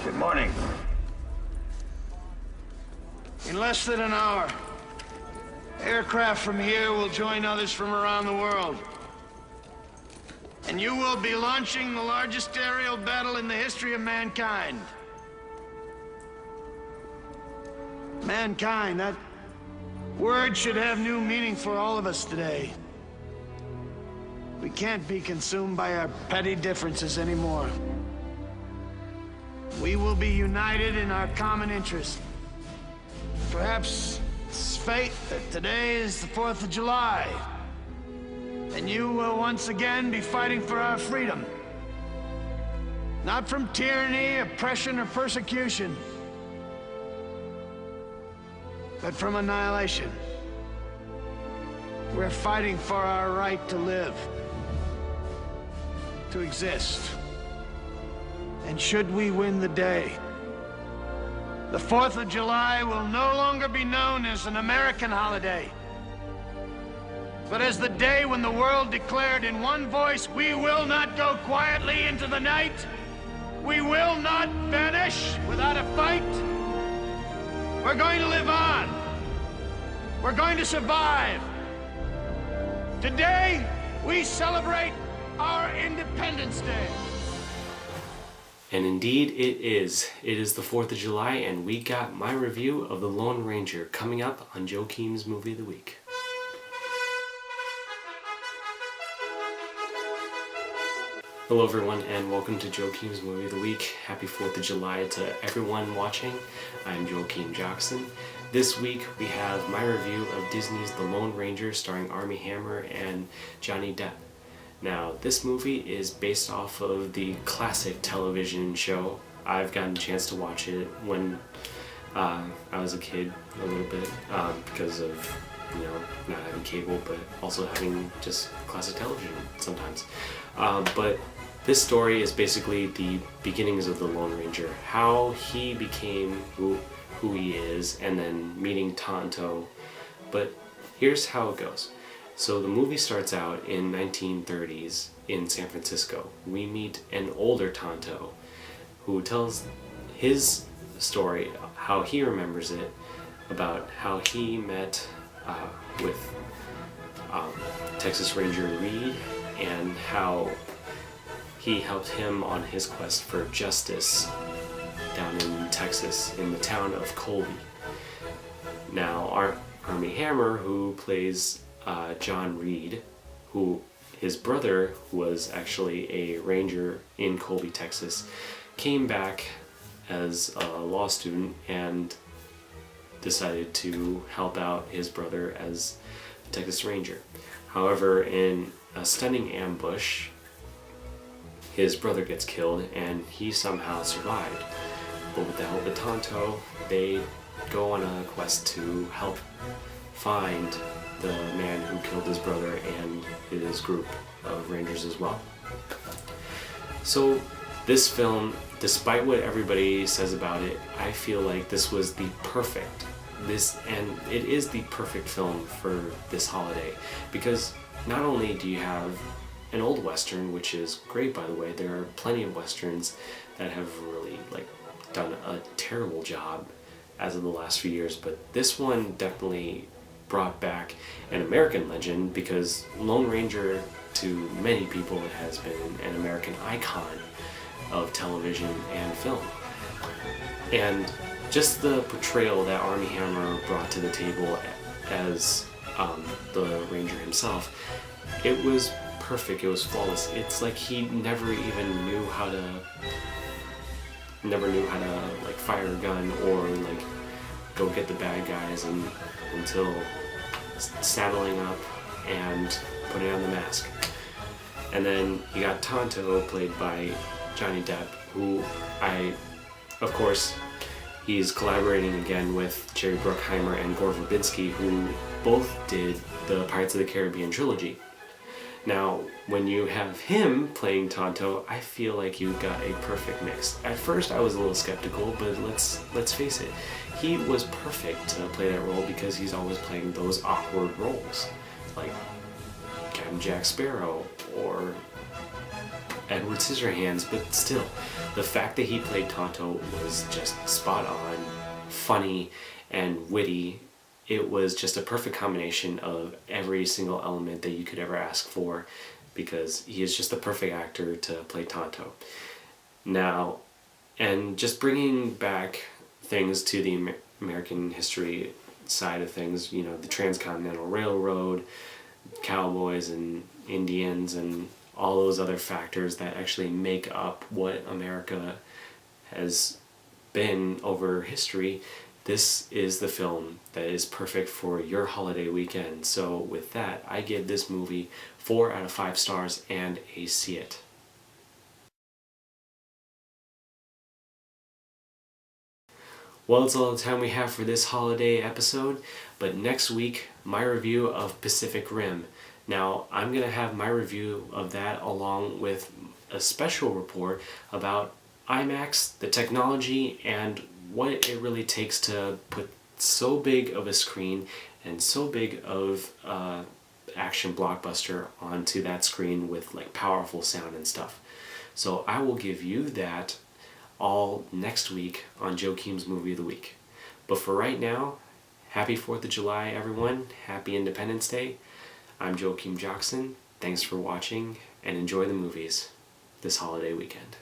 Good morning. In less than an hour, aircraft from here will join others from around the world. And you will be launching the largest aerial battle in the history of mankind. Mankind, that word should have new meaning for all of us today. We can't be consumed by our petty differences anymore. We will be united in our common interest. Perhaps it's fate that today is the 4th of July, and you will once again be fighting for our freedom. Not from tyranny, oppression, or persecution, but from annihilation. We're fighting for our right to live, to exist. And should we win the day, the 4th of July will no longer be known as an American holiday, but as the day when the world declared in one voice, we will not go quietly into the night. We will not vanish without a fight. We're going to live on. We're going to survive. Today, we celebrate our Independence Day. And indeed it is. It is the 4th of July, and we got my review of The Lone Ranger coming up on Joachim's Movie of the Week. Hello everyone, and welcome to Joachim's Movie of the Week. Happy 4th of July to everyone watching. I'm Joachim Jackson. This week we have my review of Disney's The Lone Ranger starring Armie Hammer and Johnny Depp. Now, this movie is based off of the classic television show. I've gotten a chance to watch it when I was a kid a little bit because of, not having cable, but also having just classic television sometimes. But this story is basically the beginnings of the Lone Ranger, how he became who he is, and then meeting Tonto. But here's how it goes. So the movie starts out in 1930s in San Francisco. We meet an older Tonto who tells his story, how he remembers it, about how he met with Texas Ranger Reed, and how he helped him on his quest for justice down in Texas in the town of Colby. Now, Armie Hammer, who plays John Reed, who his brother was actually a ranger in Colby, Texas, came back as a law student and decided to help out his brother as a Texas Ranger. However, in a stunning ambush, his brother gets killed and he somehow survived. But with the help of Tonto, they go on a quest to help find the man who killed his brother and his group of rangers as well. So this film, despite what everybody says about it, I feel like this was the perfect, it is the perfect film for this holiday, because not only do you have an old Western, which is great by the way, there are plenty of Westerns that have really done a terrible job as of the last few years, but this one definitely brought back an American legend, because Lone Ranger to many people has been an American icon of television and film. And just the portrayal that Armie Hammer brought to the table as the Ranger himself, it was perfect, it was flawless. It's like he never even knew how to fire a gun or go get the bad guys until saddling up and putting on the mask. And then you got Tonto, played by Johnny Depp, who of course, he's collaborating again with Jerry Bruckheimer and Gore Verbinski, who both did the Pirates of the Caribbean trilogy. Now, when you have him playing Tonto, I feel like you got a perfect mix. At first I was a little skeptical, but let's face it, he was perfect to play that role, because he's always playing those awkward roles, like Captain Jack Sparrow or Edward Scissorhands, but still, The fact that he played Tonto was just spot on, funny, and witty. It was just a perfect combination of every single element that you could ever ask for, because he is just the perfect actor to play Tonto. Now, and just bringing back things to the American history side of things, you know, the Transcontinental Railroad, cowboys and Indians, and all those other factors that actually make up what America has been over history. This is the film that is perfect for your holiday weekend. So with that, I give this movie 4 out of 5 stars and a see it. Well, that's all the time we have for this holiday episode, but next week, my review of Pacific Rim. Now, I'm going to have my review of that along with a special report about IMAX, the technology, and what it really takes to put so big of a screen and so big of action blockbuster onto that screen with like powerful sound and stuff. So I will give you that all next week on Joachim's Movie of the Week. But for right now, happy 4th of July, everyone. Happy Independence Day. I'm Joachim Jackson. Thanks for watching, and enjoy the movies this holiday weekend.